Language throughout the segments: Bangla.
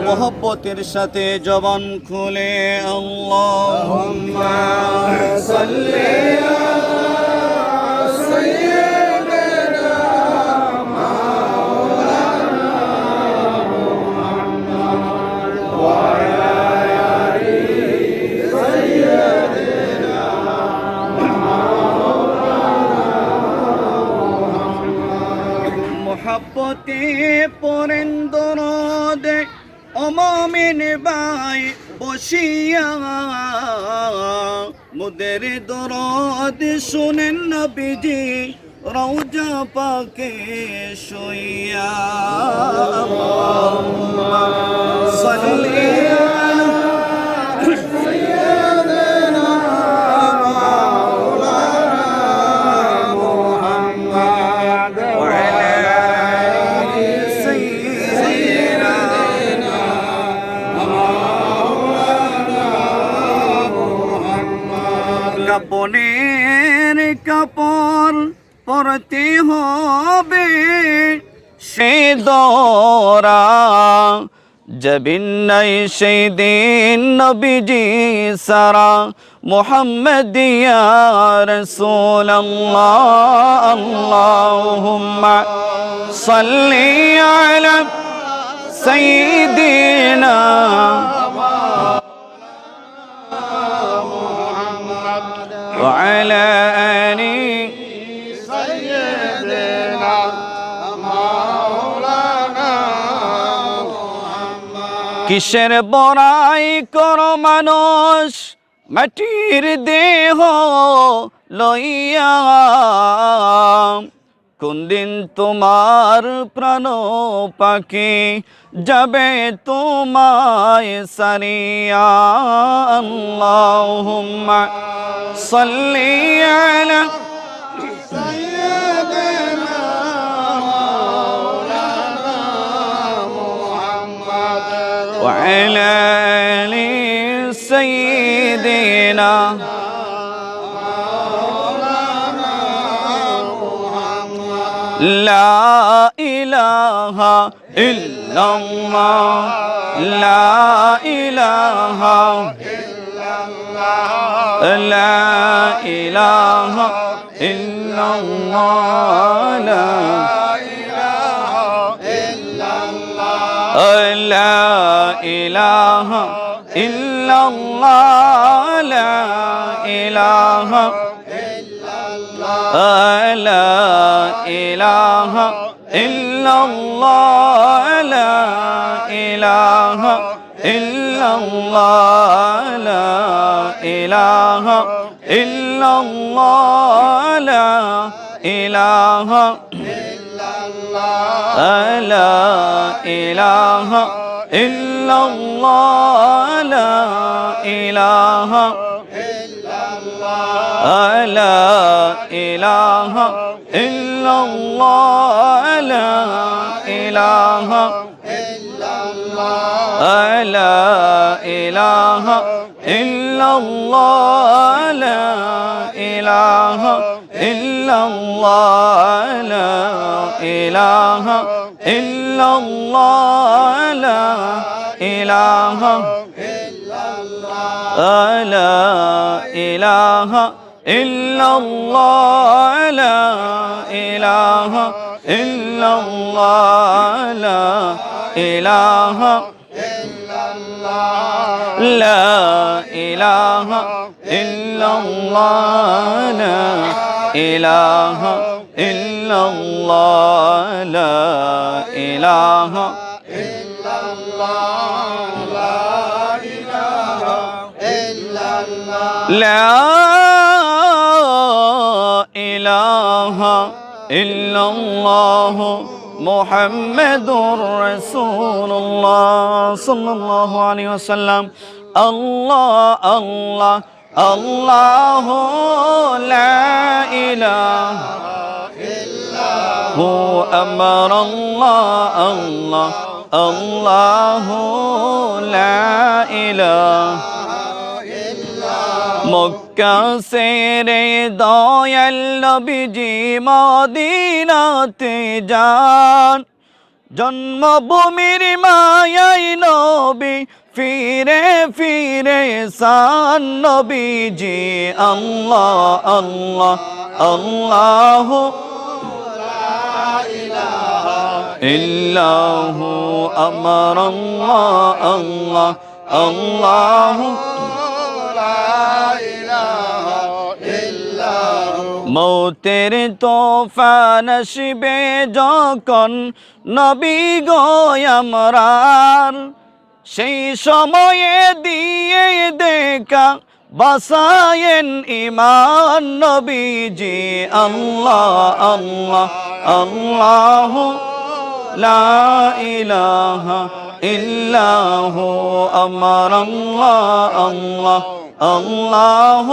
মোহব্বতের সাথে জবান খুলে আল্লাহুম্মা সাল্লি আলা সাইয়্যিদিনা মাওলানা মুহাম্মদ ওয়া আলা আলি সাইয়্যিদিনা মাওলানা মুহাম্মদ মোহব্বতে পড়েন দরুদ ও মুমিন ভাই বসিয়া মুদের দরদ শুনেন নবীজি রওজা পাকে শুইয়া আল্লাহুম্মা সাল্লি আলা সাইয়্যিদিনা মাওলানা মুহাম্মদ ওয়া আলা আলি সাইয়্যিদিনা কাপনের কাপড় পরতে হবে সে দরা জবিন নাই সেই দিন নবীজি সারা মুহাম্মদ ইয়া রাসূলুল্লাহ আল্লাহুম্মা সাল্লি আলা সাইয়্যিদিনা وعلى آل سيدنا مولانا কিসের বড়াই করো মানুষ মাটির দেহ লইয়া কোন দিন তোমার প্রাণ পাখি যাবে তোমায় সারিয়া আল্লাহুম্মা সাল্লি আলা সাইয়্যিদিনা وعلى آل سيدنا لا إله إلا الله لا إله إلا الله لا إله إلا الله لا إله إلا الله لا إله إلا الله لا إله لا إله إلا الله لا إله إلا الله لا إله إلا الله لا إله إلا الله لا إله إلا الله لا إله لا إله إلا الله لا إله إلا الله لا إله إلا الله لا إله إلا الله لا إله إلا الله لا إله لا إله إلا الله لا إله إلا الله لا إله إلا الله لا إله إلا الله لا إله إلا الله لا إله إلا الله لا إله إلا الله لا إله إلا الله محمد رسول الله صلى الله عليه وسلم الله الله الله لا إله إلا هو أمر الله الله الله لا إله মক্কা সেরে দয়াল নবীজি মদিনাতে যান জন্মভূমির মায়াই নবী ফিরে ফিরে সান নবীজি আল্লাহ আল্লাহ আল্লাহ লা ইলাহা ইল্লাহু আমর আল্লাহ আল্লাহ আল্লাহ মৌতের তোফান আসবে যখন নবী গো আমরার সেই সময়ে দিয়ে দেখা বাসায়েন ইমান নবীজি আল্লাহ আল্লাহ আল্লাহ লা ইলাহা ইল্লাহু আমর আল্লাহ আল্লাহ আল্লাহ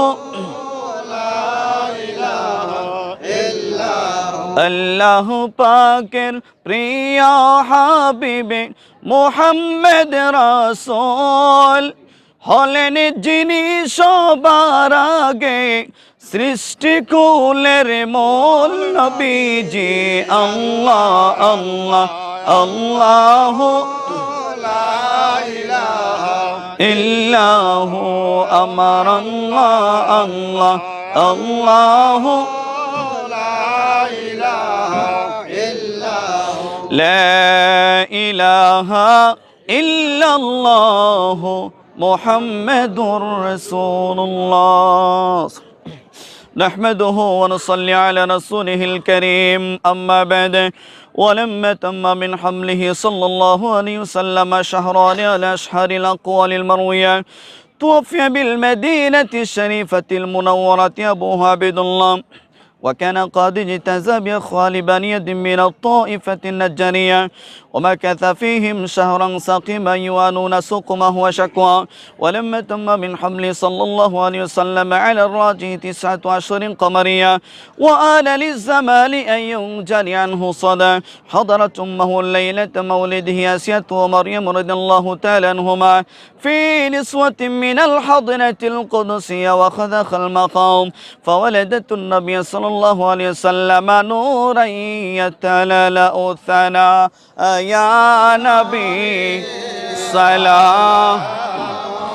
আল্লাহ পাকের প্রিয় হাবিবে মুহাম্মদ রাসূল হলেন যিনি সবার আগে সৃষ্টি কুলের মূল নবীজি আল্লাহ আল্লাহ আল্লাহ লা ইলাহা ইল্লাহু আমর আল্লাহ আল্লাহ আল্লাহ لا إله إلا الله محمد رسول الله نحمده ونصلي على رسوله الكريم أما بعد ولما تم من حمله صلى الله عليه وسلم شهران على أشهر الأقوال المروية توفي بالمدينة الشريفة المنورة أبوه عبد الله وكان قد اجتاز بإخوال بني من الطائفة النجارية ومكث فيهم شهرا سقيما يوانون سقمه وشكوى ولما تم من حمل صلى الله عليه وسلم على الراجح 19 قمرية وآل للزمان أن ينجلي عنه صدى حضرت أمه الليلة مولده آسية ومريم رضي الله تعالى عنهما في نسوة من الحضنة القدسية وخذخ المقام فولدت النبي صلى الله عليه وسلم نورا يتلألأ ثناء يا نبي سلام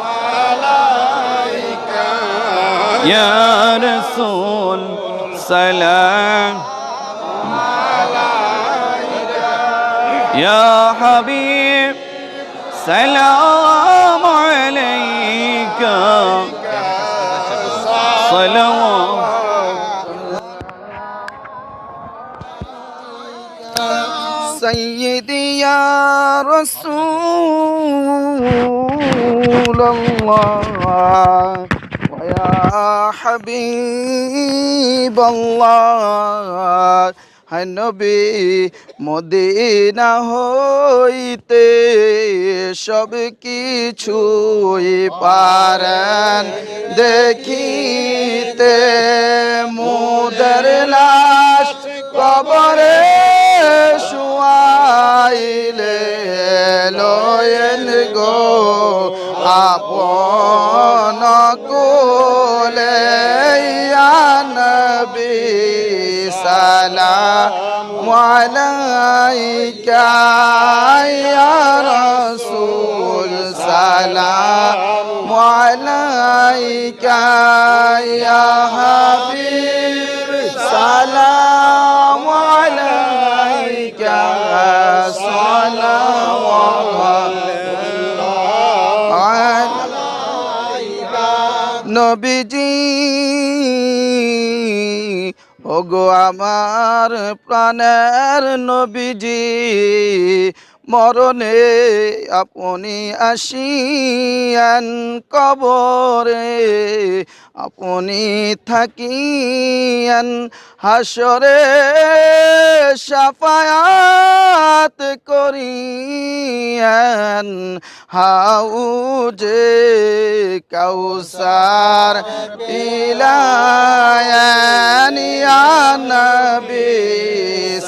عليك يا رسول سلام عليك يا حبيب سلام عليك صلوات سيدي يا رسول الله ويا حبيب الله নবী মদিনা হইতে সব কিছুই পারেন দেখিতে মোদের লাশ কবরে শুয়াইলে লয়েন গো আপন কোলে ইয়া নবী সালাম আলাইকা ইয়া রাসূল সালাম আলাইকা ইয়া হাবিব সালাম আলাইকা নবীজি ওগো আমার প্রাণের নবীজি মরণে আপনি আসিয়ান কবরে আপনি থাকিয়ান হাসরে শাফায়াত করিয়ান হাউজে কাউসার পিলায়ান ইয়া নবী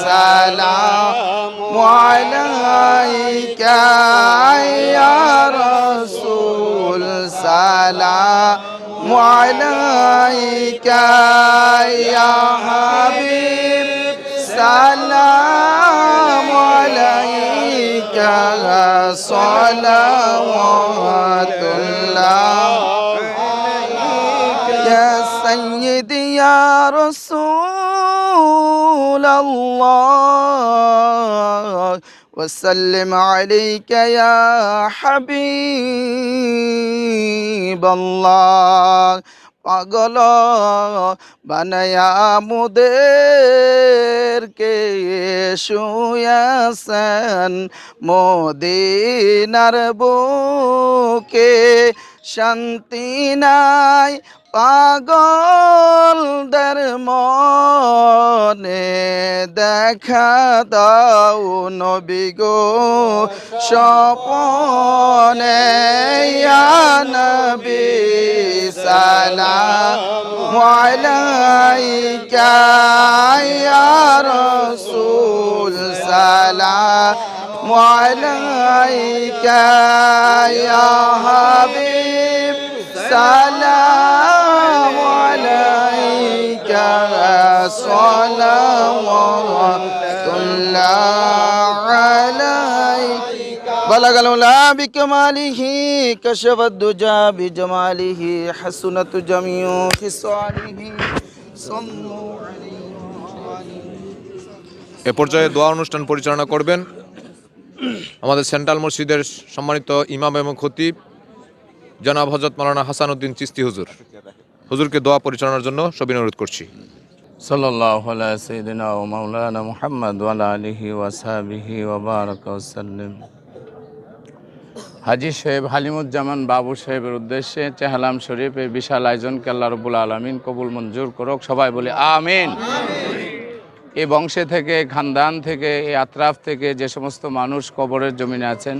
সালাম আলাইকা ইয়া রাসূল সালাম আলাইকা ইয়া হাবিব সালাম আলাইকা সালাওয়াতুল্লাহ ইয়া সাইয়্যিদি ইয়া রাসূলাল্লাহ وسلم عليك يا حبيب الله পাগল বানায়া মোদেরকে শুয়াছেন মদিনার বুকে শান্তি নাই পাগলদের মনে দেখা দাও নবী গো স্বপনে ইয়া নবী সালাম আলাইকা ইয়া রাসূল সালাম আলাইকা ইয়া হাবিব সালাম আলাইকা সালাওয়াতুল্লাহ আলাইকা বালাগাল উলা বিকমালিহি কাশাফাদ দুজা বিজামালিহি হাসুনাতু জামিউ খিসালিহি সাল্লু আলাইহি। এ পর্যায়ে দোয়া অনুষ্ঠান পরিচালনা করবেন আমাদের সেন্ট্রাল মসজিদের সম্মানিত ইমাম এবং খতিব জনাব হযরত মাওলানা হাসান উদ্দিন চিশতি হুজুর। হুজুরকে দোয়া পরিচালনার জন্য সবিনয় অনুরোধ করছি। সাল্লাল্লাহু আলা সাইয়্যিদিনা ওয়া মাওলানা মুহাম্মদ ওয়া আলা আলিহি ওয়া সাহবিহি ওয়া বারাকা ওয়া সাল্লাম। হাজী সাহেব হালিমুজ্জামান বাবু সাহেবের উদ্দেশ্যে চেহালাম শরীফের বিশাল আয়োজনকে আল্লাহ রাব্বুল আলামিন কবুল মঞ্জুর করুক। সবাই বলি আমিন। এই বংশে থেকে, খানদান থেকে, এই আত্রাফ থেকে যে সমস্ত মানুষ কবরের জমিনে আছেন,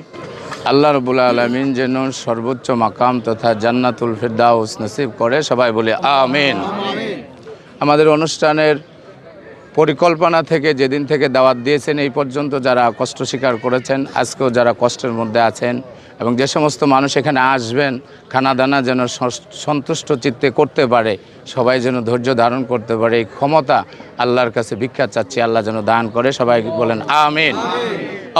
আল্লাহ রাব্বুল আলামিন যেন সর্বোচ্চ মাকাম তথা জান্নাতুল ফিরদাউস নসিব করে। সবাই বলি আমিন। আমাদের অনুষ্ঠানের পরিকল্পনা থেকে যেদিন থেকে দাওয়াত দিয়েছেন এই পর্যন্ত যারা কষ্ট স্বীকার করেছেন, আজকেও যারা কষ্টের মধ্যে আছেন এবং যে সমস্ত মানুষ এখানে আসবেন খানা দানা যেন সন্তুষ্ট চিত্তে করতে পারে, সবাই যেন ধৈর্য ধারণ করতে পারে, এই ক্ষমতা আল্লাহর কাছে ভিক্ষা চাচ্ছি, আল্লাহ যেন দান করে। সবাই বলেন আমিন।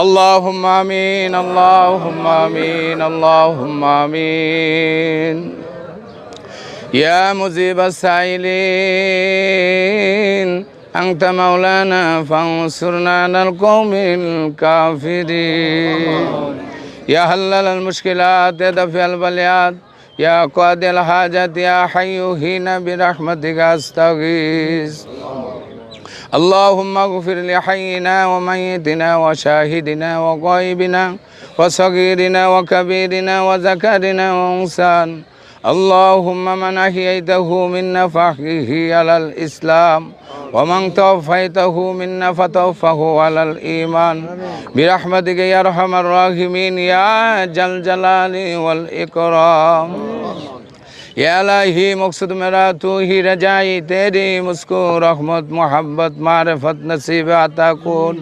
আল্লাহুম্মা আমিন, আল্লাহুম্মা আমিন, আল্লাহুম্মা আমিন। ইয়া মুজিবাস সাইলিন أنت مولانا فانصرنا على القوم الكافرين يا حلال المشكلات يا دافع البليات يا قاضي الحاجات يا حي حين برحمتك أستغيث اللهم اغفر لحينا وميتنا وشاهدنا وغائبنا وصغيرنا وكبيرنا وذكرنا وأنثانا اللهم من أحييته منا فأحيه على الإسلام ومن توفيته منا فتوفه على الإيمان برحمتك يا أرحم الراحمين يا ذا الجلال والإكرام या इलाही मकसद मेरा तू ही रजाई तेरी मुझको रहमत मोहब्बत मारिफत नसीब आता कुन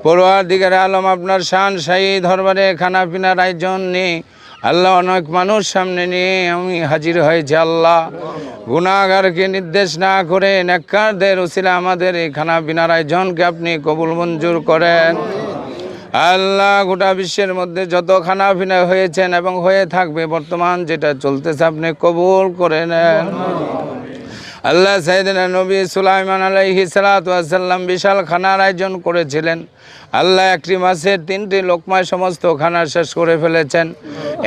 পরওয়ারদিগার আলম আপনার শান শাহী দরবারে খানা পিনার আয়োজন নিয়ে আল্লাহ অনেক মানুষ সামনে নিয়ে আমি হাজির হয়েছি। আল্লাহ গুনাহগারকে নির্দেশ না করে নেককারদের উসিলা আমাদের এই খানা পিনার আয়োজনকে আপনি কবুল মঞ্জুর করেন। আল্লাহ গোটা বিশ্বের মধ্যে যত খানা পিনা হয়েছেন এবং হয়ে থাকবে বর্তমান যেটা চলতেছে আপনি কবুল করে নেন। আল্লাহ সাইয়েদনা নবী সুলাইমান আলাইহিস সালাতু ওয়াস সালাম বিশাল খানার আয়োজন করেছিলেন। আল্লাহ একটি মাসের 3টি লোকমায় সমস্ত খানা শেষ করে ফেলেছেন,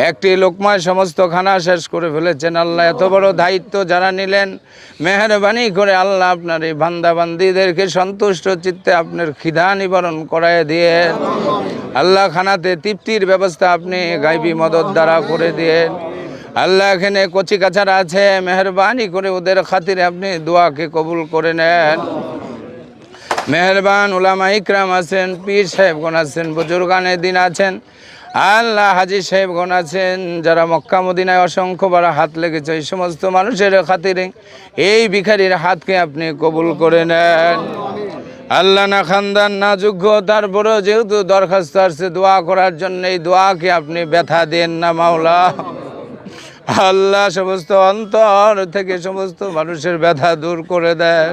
একটি লোকমায় সমস্ত খানা শেষ করে ফেলেছেন। আল্লাহ এত বড় দায়িত্ব যারা নিলেন, মেহেরবানি করে আল্লাহ আপনার এই বান্দা বান্দীদেরকে সন্তুষ্ট চিত্তে আপনার খিদা নিবারণ করায় দিয়ে আল্লাহ খানাতে তৃপ্তির ব্যবস্থা আপনি গায়বী মদত দ্বারা করে দিয়েন। আল্লাহ এখানে কচি কাছারা আছে, মেহেরবানি করে ওদের খাতিরে আপনি দোয়াকে কবুল করে নেন। মেহেরবান উলামা ইকরাম আছেন, পীর সাহেবগণ আছেন, বুজুর্গানে দিন আছেন, আল্লাহ হাজী সাহেবগণ আছেন, যারা মক্কা মদিনায় অসংখ্যবার হাত লেগেছে, এই সমস্ত মানুষের খাতিরে এই ভিখারির হাতকে আপনি কবুল করে নেন। আল্লাহ না খানদান না যোগ্য, তারপরেও যেহেতু দরখাস্ত আসছে দোয়া করার জন্য, এই দোয়াকে আপনি ব্যথা দেন না মাওলা। আল্লাহ সমস্ত অন্তর থেকে সমস্ত মানুষের ব্যথা দূর করে দেন।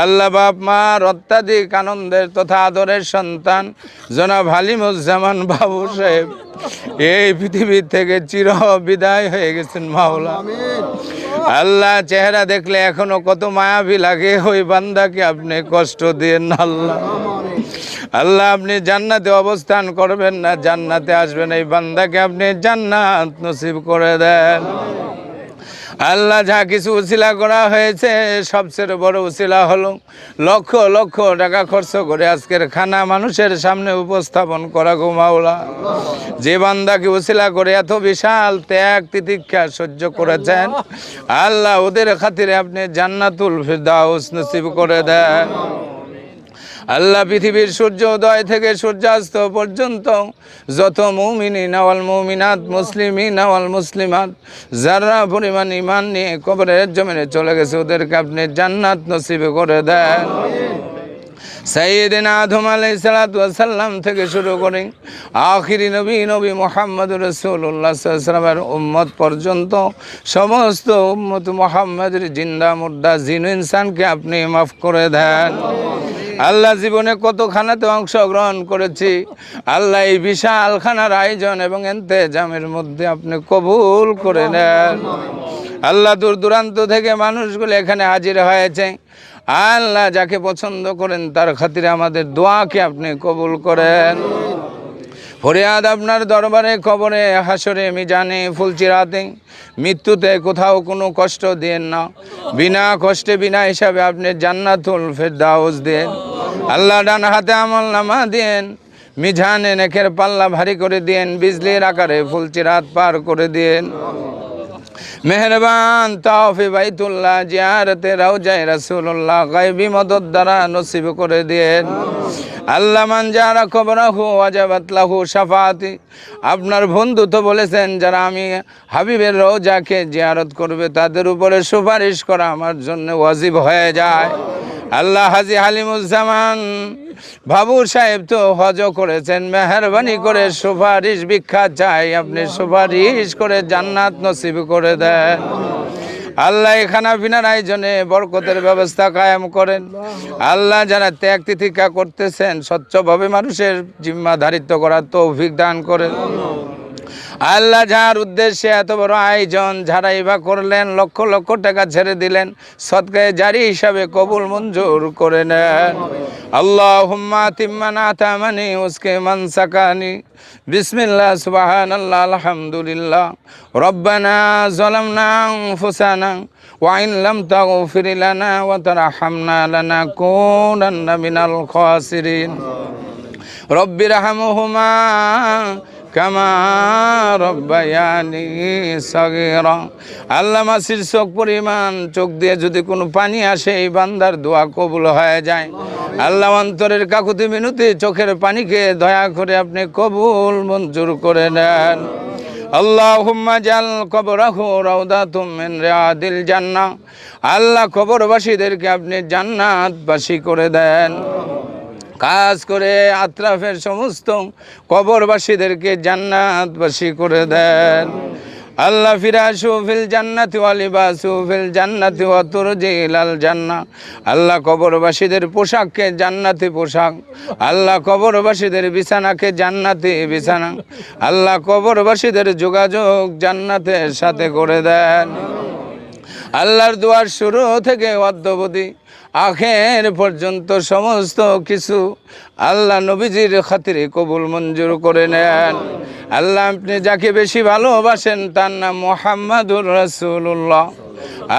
আল্লাহ বাপ মার অত্যাধিক আনন্দের তথা আদরের সন্তান জনাব হালিমুজ্জামান বাবু সাহেব এই পৃথিবী থেকে চির বিদায় হয়ে গেছেন মাওলা। আল্লাহ চেহারা দেখলে এখনো কত মায়াবী লাগে, ওই বান্দাকে আপনি কষ্ট দিয়েন না আল্লাহ। আল্লাহ আপনি জান্নাতে অবস্থান করবেন না, জান্নাতে আসবেন, এই বান্দাকে আপনি জান্নাত নসিব করে দেন। আল্লাহ যা কিছু উসিলা করা হয়েছে সবচেয়ে বড় উসিলা হলো লক্ষ লক্ষ টাকা খরচ করে আজকের খানা মানুষের সামনে উপস্থাপন করা গো মাওলা। যে বান্দাকে উসিলা করে এত বিশাল ত্যাগ তিতিক্ষা সহ্য করেছেন, আল্লাহ ওদের খাতিরে আপনি জান্নাতুল ফিরদাউস নসিব করে দেন। আল্লাহ পৃথিবীর সূর্যোদয় থেকে সূর্যাস্ত পর্যন্ত যত মুমিনিন ওয়াল মুমিনাত, মুসলিমিন ওয়াল মুসলিমাত যারা পরিমাণ ঈমান নিয়ে কবরের জমিনে চলে গেছে ওদেরকে আপনি জান্নাত নসিব করে দেন। সাইয়েদেনা আদম আলাইহিস সালাতু ওয়াস সালাম থেকে শুরু করে আখিরি নবী মুহাম্মদুর রাসূলুল্লাহ সাল্লাল্লাহু আলাইহি ওয়াসাল্লামের উম্মত পর্যন্ত সমস্ত উম্মত মুহাম্মাদের জিন্দা মুর্দা জিন ইনসানকে আপনি মাফ করে দেন। আল্লাহ জীবনে কত খানাতে অংশগ্রহণ করেছি, আল্লাহ এই বিশাল খানার আয়োজন এবং ইন্তেজামের মধ্যে আপনি কবুল করে নেন। আল্লাহ দূর দূরান্ত থেকে মানুষগুলো এখানে হাজির হয়েছে, আল্লাহ যাকে পছন্দ করেন তার খাতিরে আমাদের দোয়াকে আপনি কবুল করেন। ফরিয়াদ আপনার দরবারে, কবরে, হাসরে, মিজানে, ফুলচিরাতে, মৃত্যুতে কোথাও কোনো কষ্ট দেন না। বিনা কষ্টে বিনা হিসাবে আপনি জান্নাতুল ফিরদাউস দেন। আল্লাহ ডান হাতে আমল নামা দেন, মিজানে নেকের পাল্লা ভারী করে দিয়েন, বিজলির আকারে ফুলচিরাত পার করে দিয়েন। মেহরবান তাওফি বাইতুল্লাহ জিয়ারতে রওজায়ে রাসূলুল্লাহ গায়বী মদদ দ্বারা নসিব করে দিয়েন। আল্লাহ মান যারা কবরাহু ওয়াজাবাত লাহু শাফাআতি, আপনার বন্ধু তো বলেছেন যারা আমি হাবিবের রওজাকে জিয়ারত করবে তাদের উপরে সুপারিশ করা আমার জন্য ওয়াজিব হয়ে যায়। আল্লাহ হাজী হালিমুজ্জামান বাবু সাহেব তো হজ করেছেন, মেহরবানি করে সুপারিশ ভিক্ষা চাই, আপনি সুপারিশ করে জান্নাত নসিব করে দেন। আল্লাহ এই খানা পিনার আয়োজনে বরকতের ব্যবস্থা কায়েম করেন। আল্লাহ যারা ত্যাগ তিতিক্ষা করতেছেন স্বচ্ছভাবে মানুষের জিম্মাদারিত্ব করার তৌফিক দান করেন। আল্লাহ যার উদ্দেশ্যে এত বড় আয়োজন যারাই বা করলেন, লক্ষ লক্ষ টাকা ছেড়ে দিলেন, সদকায়ে জারি হিসাবে কবুল মঞ্জুর করে নেন। আল্লাহুম্মা তিম্মানা তামানি উসকে মান সাকানি। বিসমিল্লাহ সুবহানাল্লাহ আলহামদুলিল্লাহ। রব্বানা যালামনা আনফুসানা ওয়া ইন লাম তাগফির লানা ওয়া তারহামনা লানাকুনান্না মিনাল খাসিরিন। রব্বিরহামহুমা কামা রব্বায়ানি সাগীরা। আল্লাহ মাসির চোখ পরিমাণ চোখ দিয়ে যদি কোনো পানি আসে এই বান্দার দোয়া কবুল হয়ে যায়। আল্লাহ অন্তরের কাকুতি মিনতি চোখের পানিকে দয়া করে আপনি কবুল মঞ্জুর করে নেন। আল্লাহুম্মা জাল কবরাহু রাউদাতুম মিন রিয়াদিল জান্নাহ। আল্লাহ কবরবাসীদেরকে আপনি জান্নাতবাসী করে দেন। কাজ করে আত্রাফের সমস্ত কবরবাসীদেরকে জান্নাতবাসী করে দেন। আল্লাহ ফিরাশু ফিল জান্নাতি ওয়া লিবাসু ফিল জান্নাতি ওয়া তুরজিলাল জান্নাহ। আল্লাহ কবরবাসীদের পোশাককে জান্নাতি পোশাক, আল্লাহ কবরবাসীদের বিছানাকে জান্নাতি বিছানা, আল্লাহ কবরবাসীদের যোগাযোগ জান্নাতের সাথে করে দেন। আল্লাহর দুয়ার শুরু থেকে অদ্যাবধি আখের পর্যন্ত সমস্ত কিছু আল্লাহ নবীজির খাতিরে কবুল মঞ্জুর করে নেন। আল্লাহ আপনি যাকে বেশি ভালোবাসেন তার নাম মুহাম্মাদুর রাসূলুল্লাহ।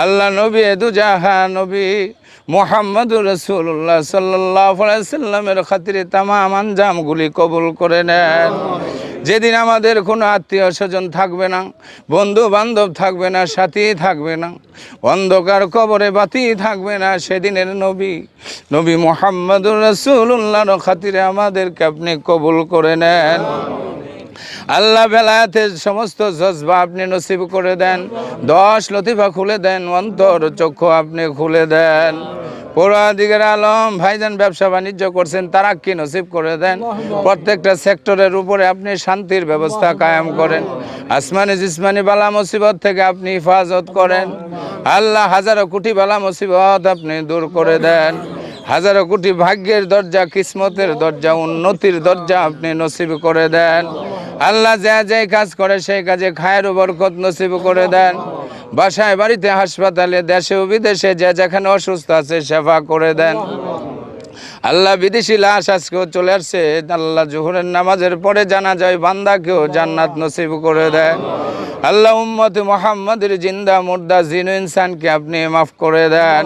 আল্লাহ নবী দুজাহা নবী মুহাম্মাদুর রাসূলুল্লাহ সাল্লাল্লাহু আলাইহি ওয়াসাল্লামের খাতিরে তামাম আঞ্জামগুলি কবুল করে নেন। যেদিন আমাদের কোনো আত্মীয় স্বজন থাকবে না, বন্ধু বান্ধব থাকবে না, সাথী থাকবে না, অন্ধকার কবরে বাতি থাকবে না, সেদিনের নবী মুহাম্মাদুর রাসূলুল্লাহর খাতিরে আমাদেরকে আপনি কবুল করে নেন। আল্লাহ বেলায়েতের সমস্ত জজবা আপনি নসিব করে দেন। 10 লতিফা খুলে দেন, অন্তর চক্ষু আপনি খুলে দেন। পরওয়ারদিগার আলম ভাইজান ব্যবসা বাণিজ্য করছেন, তারাক্কি নসিব করে দেন। প্রত্যেকটা সেক্টরের উপরে আপনি শান্তির ব্যবস্থা কায়েম করেন। আসমানি জিসমানি বালা মুসিবত থেকে আপনি হেফাজত করেন। আল্লাহ হাজারো কোটি বালা মুসিবত আপনি দূর করে দেন। হাজারো কোটি ভাগ্যের দরজা, কিসমতের দরজা, উন্নতির দরজা আপনি নসিব করে দেন। আল্লাহ যা যে কাজ করে সেই কাজে খায়ের ও বরকত নসিব করে দেন। বাসায় বাড়িতে হাসপাতালে দেশে ও বিদেশে যে যেখানে অসুস্থ আছে সেবা করে দেন। আল্লাহ বিদেশি লাশ আজকেও চলে আসছে, আল্লাহ জোহরের নামাজের পরে জানাজায় বান্দাকেও জান্নাত নসিব করে দেন। আল্লাহ উম্মতে মুহাম্মাদের জিন্দা মুর্দা জিন ইনসানকে আপনি মাফ করে দেন।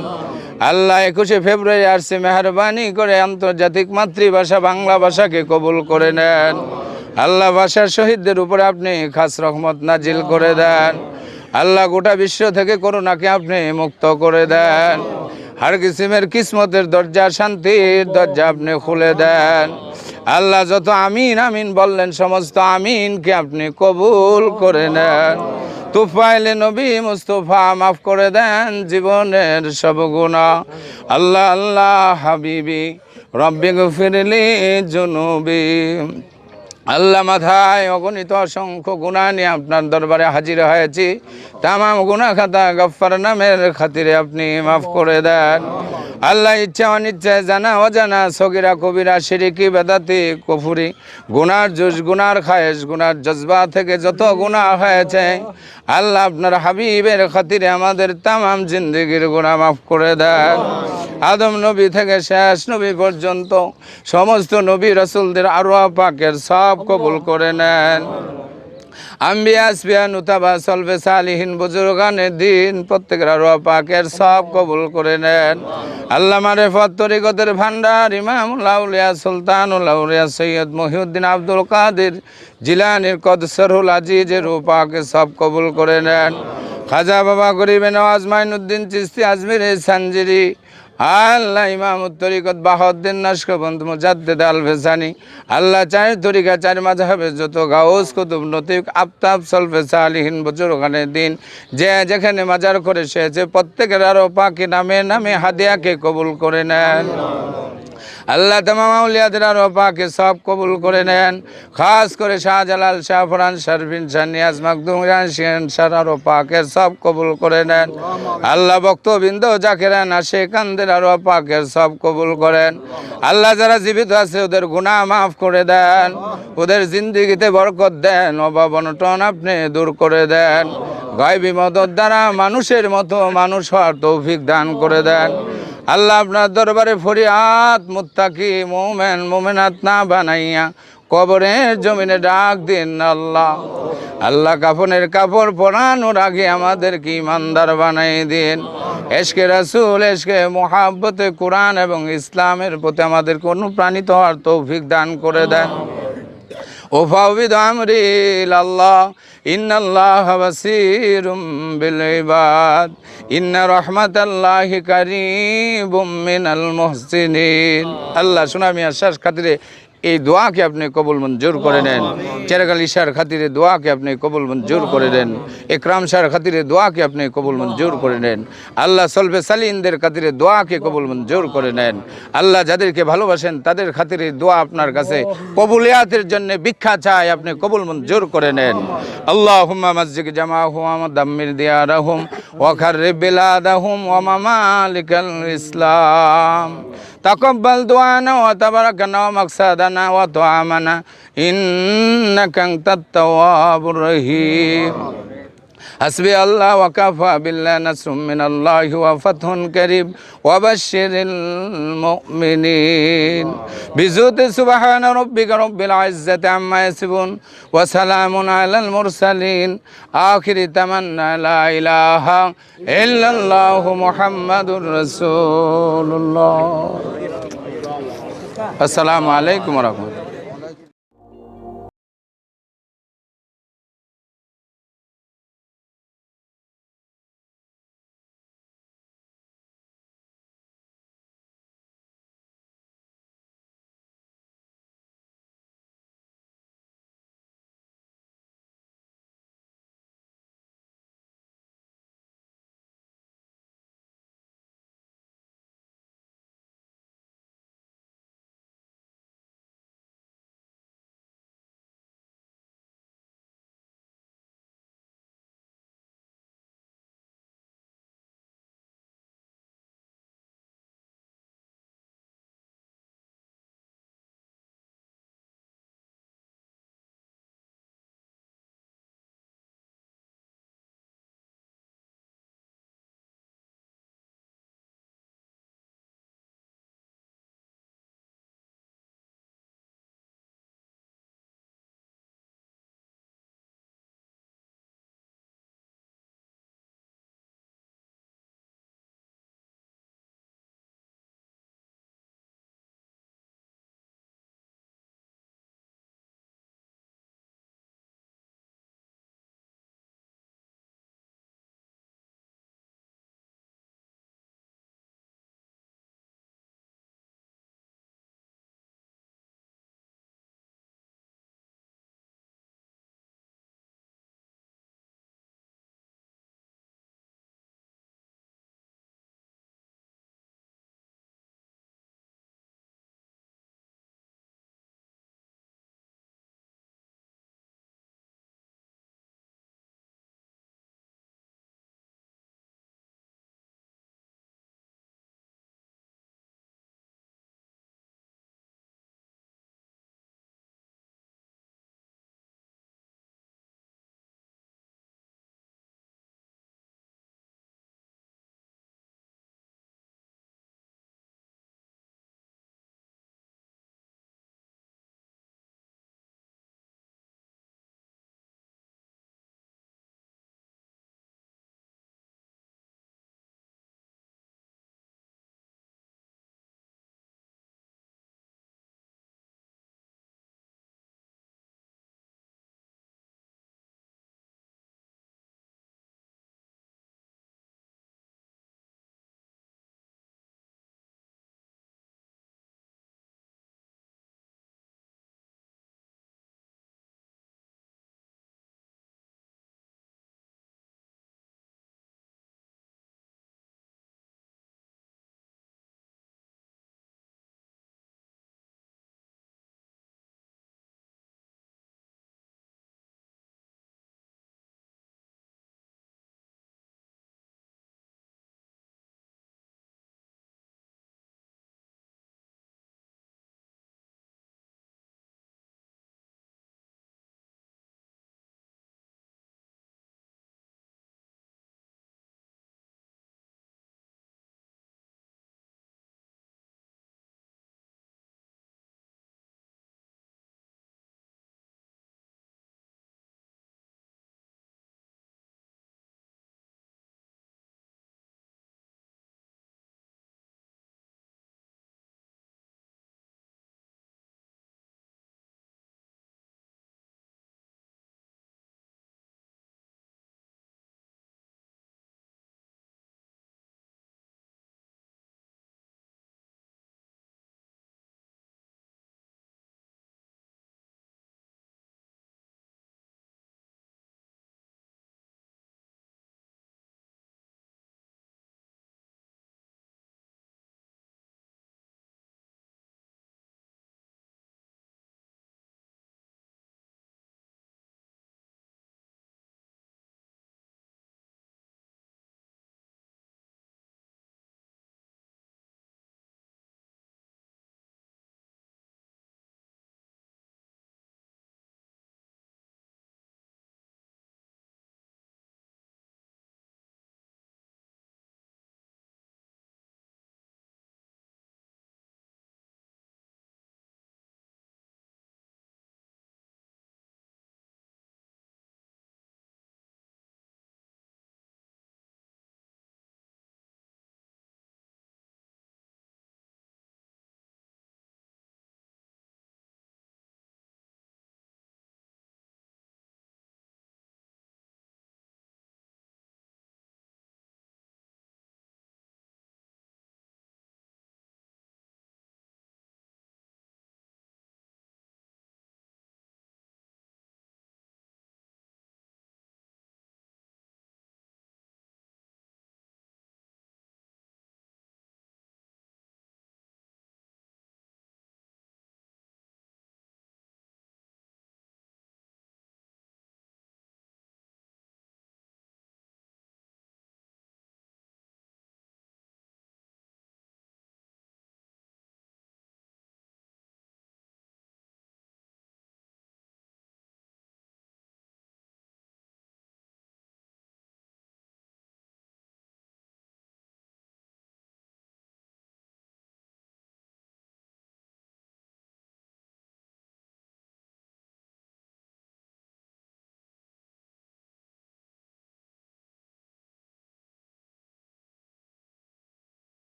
আল্লাহ 21শে ফেব্রুয়ারি আসছে, মেহরবানি করে আন্তর্জাতিক মাতৃভাষা বাংলা ভাষাকে কবুল করে নেন। আল্লাহ ভাষার শহীদদের উপরে আপনি খাস রহমত নাজিল করে দেন। আল্লাহ গোটা বিশ্ব থেকে করোনাকে আপনি মুক্ত করে দেন। हर किस्मेर किस्मतेर दरजा शांतिर दरजा अपनी खुले दें। आल्लाह যত আমিন আমিন বললেন সমস্ত আমিনকে আপনি কবুল করে নেন। তুফাইলে নবী মুস্তাফা মাফ করে দেন জীবনের সব গুনাহ। আল্লাহ আল্লাহ হাবিবি রব্বি গফিরলি জুনুবি। আল্লাহ মাথায় অগণিত অসংখ্য গুনাহ নিয়ে আপনার দরবারে হাজির হয়েছি। তামাম গুনাহ খাতা গফফার নামের খাতিরে আপনি মাফ করে দেন। আল্লাহ ইচ্ছা অনিচ্ছায় জানা অজানা সগীরা কবিরা শিরকি বেদাতি কুফরি গুনার জুজ গুনার খায়েশ গুনার জজবা থেকে যত গুনাহ হয়েছে আল্লাহ আপনার হাবিবের খাতিরে আমাদের তামাম জিন্দেগির গুনাহ মাফ করে দেন। আদম নবী থেকে শেষ নবী পর্যন্ত সমস্ত নবী রাসূলদের আরওয়াহ পাকের সব কবুল করে নেন। আম্বিয়া আসবিয়া নুতাবা সলবে সালিহীন বুজুর্গানের দিন প্রত্যেকের আরওয়াহ পাকের সব কবুল করে নেন। আল্লাহ মারিফত তরিকতের ভান্ডার ইমামুল আউলিয়া সুলতানুল আউলিয়া সৈয়দ মহিউদ্দিন আব্দুল কাদের জিলানীর কদসরুল আজিজের রূহ পাকে সব কবুল করে নেন। খাজা বাবা গরিবে নওয়াজ মাইনুদ্দিন চিশতি আজমির সানজিরি আল্লাহ ইমাম তরিকত বাহাউদ্দিন নকশবন্দ মুজাদ্দিদ আল ফেসানি আল্লাহ চার তরিকা চার মাযহাবে যত গাউস কুতুব নতিক আফতাব সলফে সালিহিন বুজুর্গানের দিন যে যেখানে মাজার করে এসেছে প্রত্যেকের আরো পাকি নামে নামে হাদিয়াকে কবুল করে নেন। আল্লাহ তামাম আউলিয়াদের আরো পাকে সব কবুল করে নেন। খাস করে শাহজালাল শাহ ফরান শারফিন শাহ নিয়াজ মাকদুম ইয়াসিন শাহ আরো পাকের সব কবুল করে নেন। আল্লাহ ভক্তবৃন্দ জাকেরান আশেকানদের আরো পাকের সব কবুল করেন। আল্লাহ যারা জীবিত আছে ওদের গুনাহ মাফ করে দেন, ওদের জিন্দেগিতে বরকত দেন, অভাব অনটন আপনি দূর করে দেন। গায়বী মদত দ্বারা মানুষের মতো মানুষ হওয়ার তৌফিক দান করে দেন। আল্লাহ আপনার দরবারে ফরিয়াদ মুত্তাকি মোমেন মোমেনাত না বানাইয়া কবরের জমিনে ডাক দিন আল্লাহ। আল্লাহ কাফনের কাপড় পরানোর আগে আমাদেরকে ইমানদার বানাই দিন। এশকে রাসূল এশকে মুহাব্বতে কোরআন এবং ইসলামের প্রতি আমাদেরকে অনুপ্রাণিত হওয়ার তৌফিক দান করে দেন। وفوض أمري إلى الله إن الله بصير بالعباد إن رحمة الله قريب من المحسنين আল্লাহ সুনামি আশ্বাস খাতিরে এই দোয়াকে আপনি কবুল মঞ্জুর করে নেন। চেরাগাল ইশার খাতিরে দোয়াকে আপনি কবুল মঞ্জুর করে নেন। একরাম শাহর খাতিরে দোয়াকে আপনি কবুল মঞ্জুর করে নেন। আল্লাহ সলফে সালিনদের খাতিরে দোয়াকে কবুল মঞ্জুর করে নেন। আল্লাহ যাদেরকে ভালোবাসেন তাদের খাতিরে দোয়া আপনার কাছে কবুলিয়াতের জন্য ভিক্ষা চায়, আপনি কবুল মঞ্জুর করে নেন। আল্লাহুম্মা মাজ্জিক জামাহুম ওয়া দাম্মির দিয়ারাহুম ওয়া খাররিব বিলাদাহুম ওয়া মামালিকাল ইসলাম তাকাব্বাল দুআনা ওয়া তাবারাকানা ওয়া মাকসাদানা ওয়া তুআমানা ইন্নাকা আনতাত তাওয়াবুর রহিম। হাসবি আল্লাহ ওয়া কাফা বিল্লাহি নাসরুম মিনাল্লাহি ওয়া ফাতহুন কারীম ওয়া বাশশিরিল মুমিনিন বিজুতি সুবহানা রাব্বিকা রাব্বিল ইজ্জাতি আম্মা ইয়াসিফুন ওয়া সালামুন আলাল মুরসালিন আখিরি তামান্না লা ইলাহা ইল্লাল্লাহু মুহাম্মাদুর রাসূলুল্লাহ। আসসালামু আলাইকুম ওয়া রাহমাতুল্লাহ।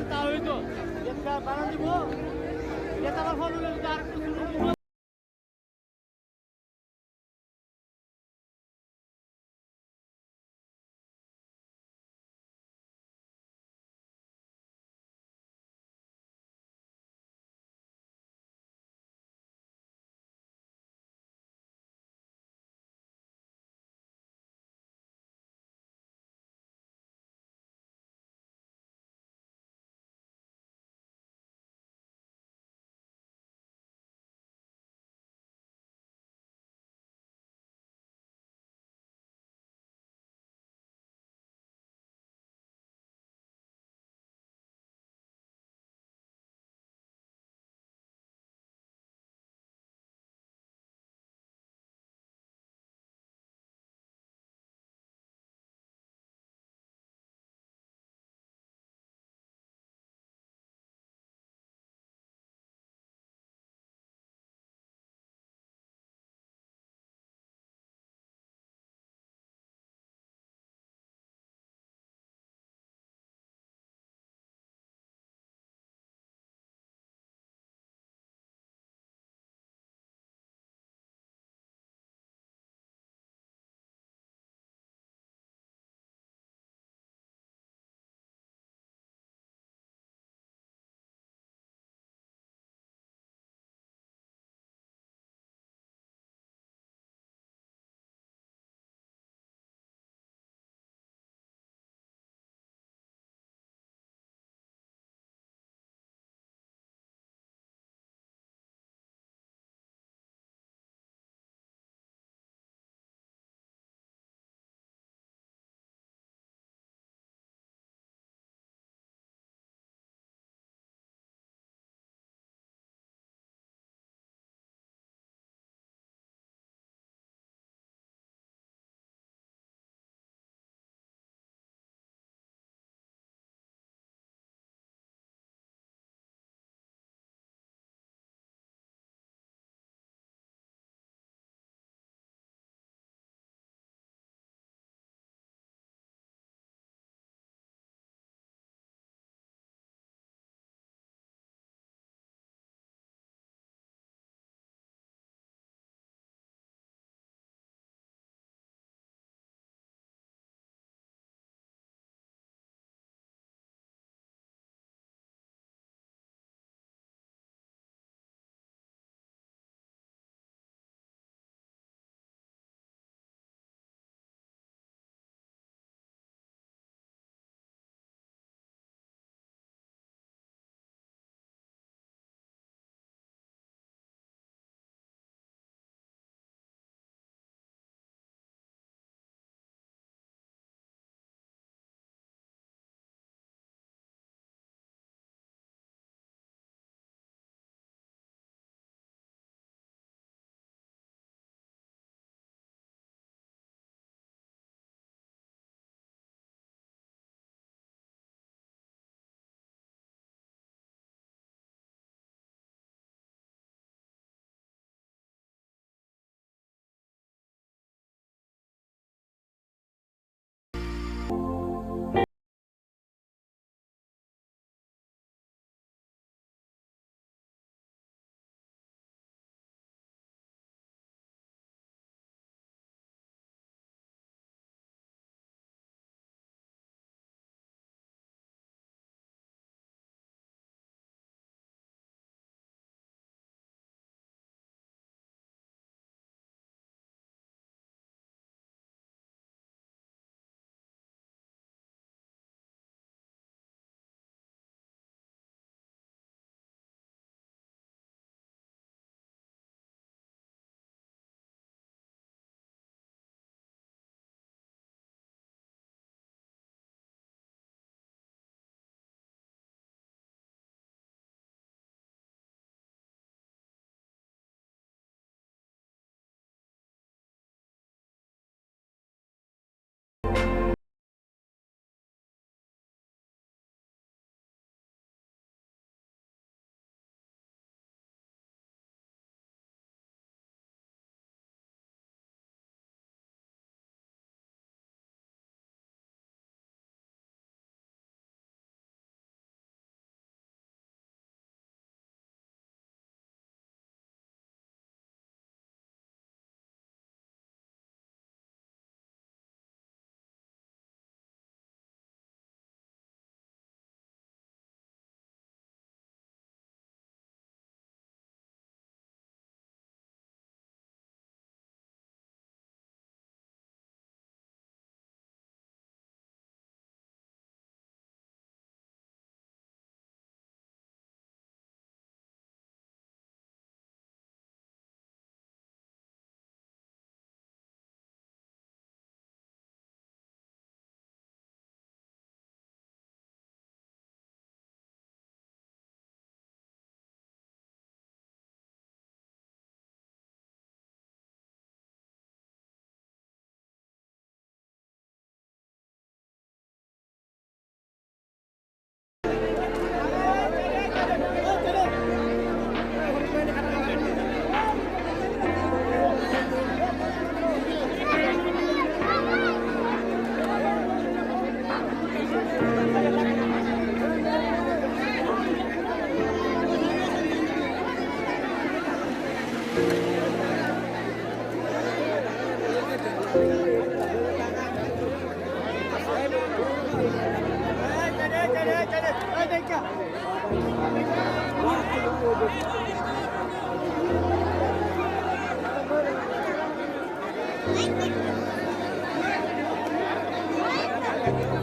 তা হইতো বানান দিব এটা আমার ফল Thank you.